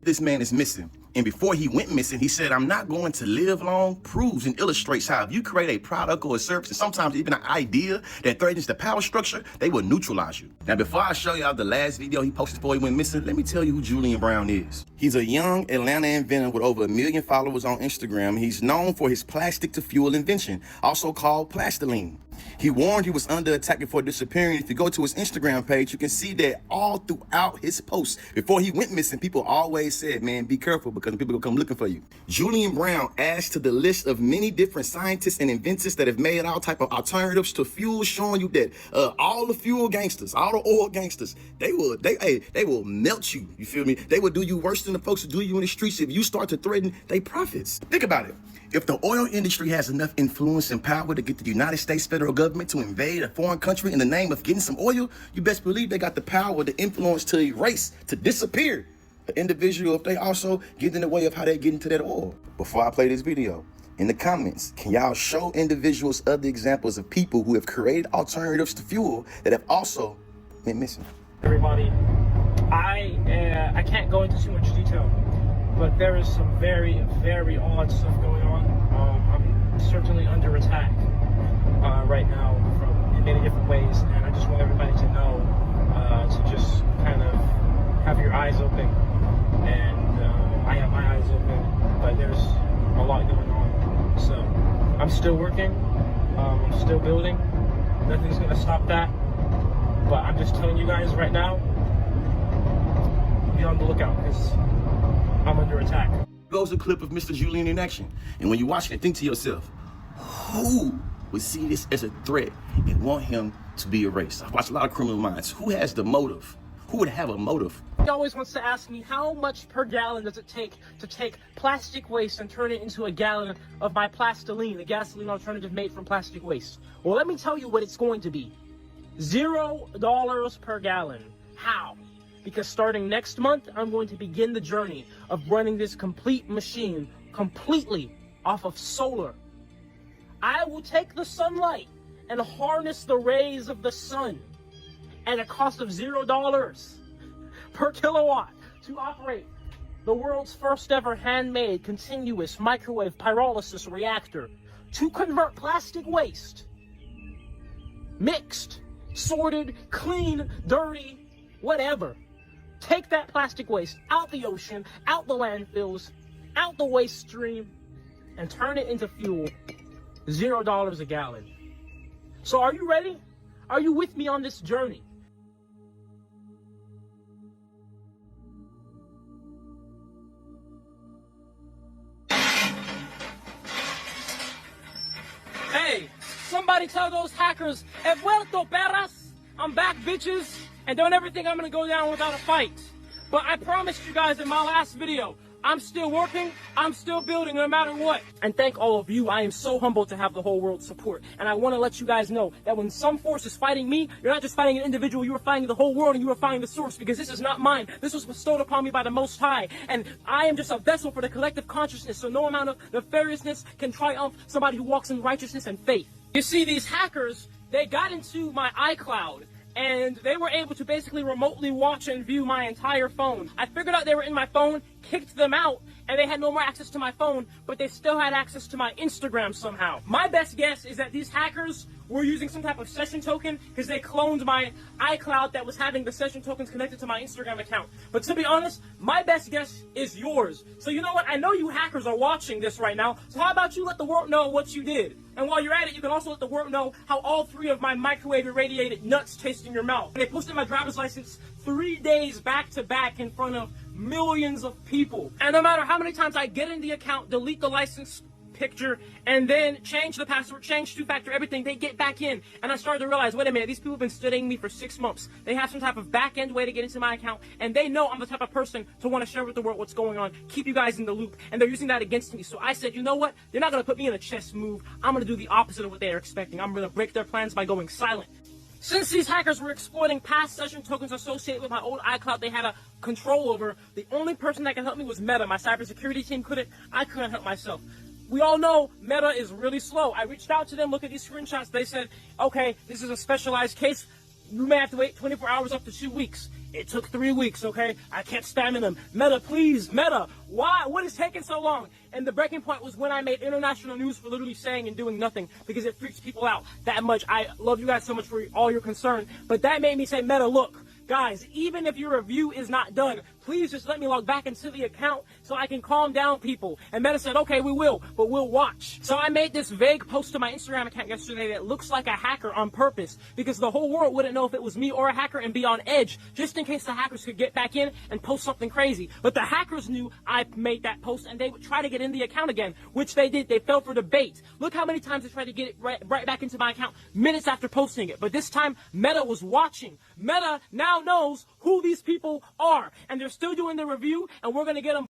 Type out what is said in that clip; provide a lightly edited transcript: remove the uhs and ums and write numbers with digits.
this man is missing. And before he went missing, he said, I'm not going to live long, proves and illustrates how if you create a product or a service, and sometimes even an idea that threatens the power structure, they will neutralize you. Now, before I show y'all the last video he posted before he went missing, let me tell you who Julian Brown is. He's a young Atlanta inventor with over 1 million followers on Instagram. He's known for his plastic to fuel invention, also called Plastoline. He warned he was under attack before disappearing. If you go to his Instagram page, you can see that all throughout his posts. Before he went missing, people always said, man, be careful because people will come looking for you. Julian Brown adds to the list of many different scientists and inventors that have made all type of alternatives to fuel, showing you that all the fuel gangsters, all the oil gangsters, they will melt you. You feel me? They will do you worse than the folks who do you in the streets if you start to threaten their profits. Think about it. If the oil industry has enough influence and power to get the United States federal government to invade a foreign country in the name of getting some oil, you best believe they got the power, the influence to erase, to disappear an individual if they also get in the way of how they get into that oil. Before I play this video, in the comments, can y'all show individuals other examples of people who have created alternatives to fuel that have also been missing? Everybody, I can't go into too much detail, but there is some very, very odd stuff going on. I'm certainly under attack right now in many different ways, and I just want everybody to know to just kind of have your eyes open. And I have my eyes open, but there's a lot going on. So I'm still working, I'm still building. Nothing's gonna stop that. But I'm just telling you guys right now, be on the lookout because I'm under attack. Goes a clip of Mr. Julian in action. And when you watch it, think to yourself, who would see this as a threat and want him to be erased? I've watched a lot of Criminal Minds. Who has the motive? Who would have a motive? He always wants to ask me, how much per gallon does it take to take plastic waste and turn it into a gallon of my Plastoline, a gasoline alternative made from plastic waste? Well, let me tell you what it's going to be. $0 per gallon. How? Because starting next month, I'm going to begin the journey of running this complete machine completely off of solar. I will take the sunlight and harness the rays of the sun at a cost of $0 per kilowatt to operate the world's first ever handmade continuous microwave pyrolysis reactor to convert plastic waste, mixed, sorted, clean, dirty, whatever. Take that plastic waste out the ocean, out the landfills, out the waste stream, and turn it into fuel. $0 a gallon. So are you ready? Are you with me on this journey? Hey, somebody tell those hackers, "He vuelto, perras." I'm back, bitches. And don't ever think I'm gonna go down without a fight. But I promised you guys in my last video, I'm still working, I'm still building no matter what. And thank all of you. I am so humbled to have the whole world's support. And I want to let you guys know that when some force is fighting me, you're not just fighting an individual, you are fighting the whole world, and you are fighting the source, because this is not mine. This was bestowed upon me by the Most High. And I am just a vessel for the collective consciousness, so no amount of nefariousness can triumph somebody who walks in righteousness and faith. You see, these hackers, they got into my iCloud, and they were able to basically remotely watch and view my entire phone. I figured out they were in my phone, kicked them out, and they had no more access to my phone, but they still had access to my Instagram somehow. My best guess is that these hackers were using some type of session token because they cloned my iCloud that was having the session tokens connected to my Instagram account. But to be honest, my best guess is yours. So you know what? I know you hackers are watching this right now, so how about you let the world know what you did? And while you're at it, you can also let the world know how all 3 of my microwave irradiated nuts taste in your mouth. And they posted my driver's license 3 days back to back in front of millions of people. And no matter how many times I get in the account, delete the license picture, and then change the password, change two-factor, everything, they get back in. And I started to realize, wait a minute, these people have been studying me for 6 months. They have some type of back-end way to get into my account, and they know I'm the type of person to want to share with the world what's going on, keep you guys in the loop, and they're using that against me. So I said, you know what? They're not going to put me in a chess move. I'm going to do the opposite of what they are expecting. I'm going to break their plans by going silent. Since these hackers were exploiting past session tokens associated with my old iCloud they had a control over, the only person that could help me was Meta. My cybersecurity team couldn't. I couldn't help myself. We all know Meta is really slow. I reached out to them, look at these screenshots. They said, okay, this is a specialized case. You may have to wait 24 hours up to 2 weeks. It took 3 weeks, okay? I kept spamming them. Meta, please, Meta. Why? What is taking so long? And the breaking point was when I made international news for literally saying and doing nothing because it freaks people out that much. I love you guys so much for all your concern, but that made me say, Meta, look, guys, even if your review is not done, please just let me log back into the account so I can calm down people. And Meta said, okay, we will, but we'll watch. So I made this vague post to my Instagram account yesterday that looks like a hacker on purpose because the whole world wouldn't know if it was me or a hacker and be on edge just in case the hackers could get back in and post something crazy. But the hackers knew I made that post and they would try to get in the account again, which they did. They fell for the bait. Look how many times they tried to get it right back into my account minutes after posting it. But this time, Meta was watching. Meta now knows who these people are, and they're still doing the review, and we're going to get them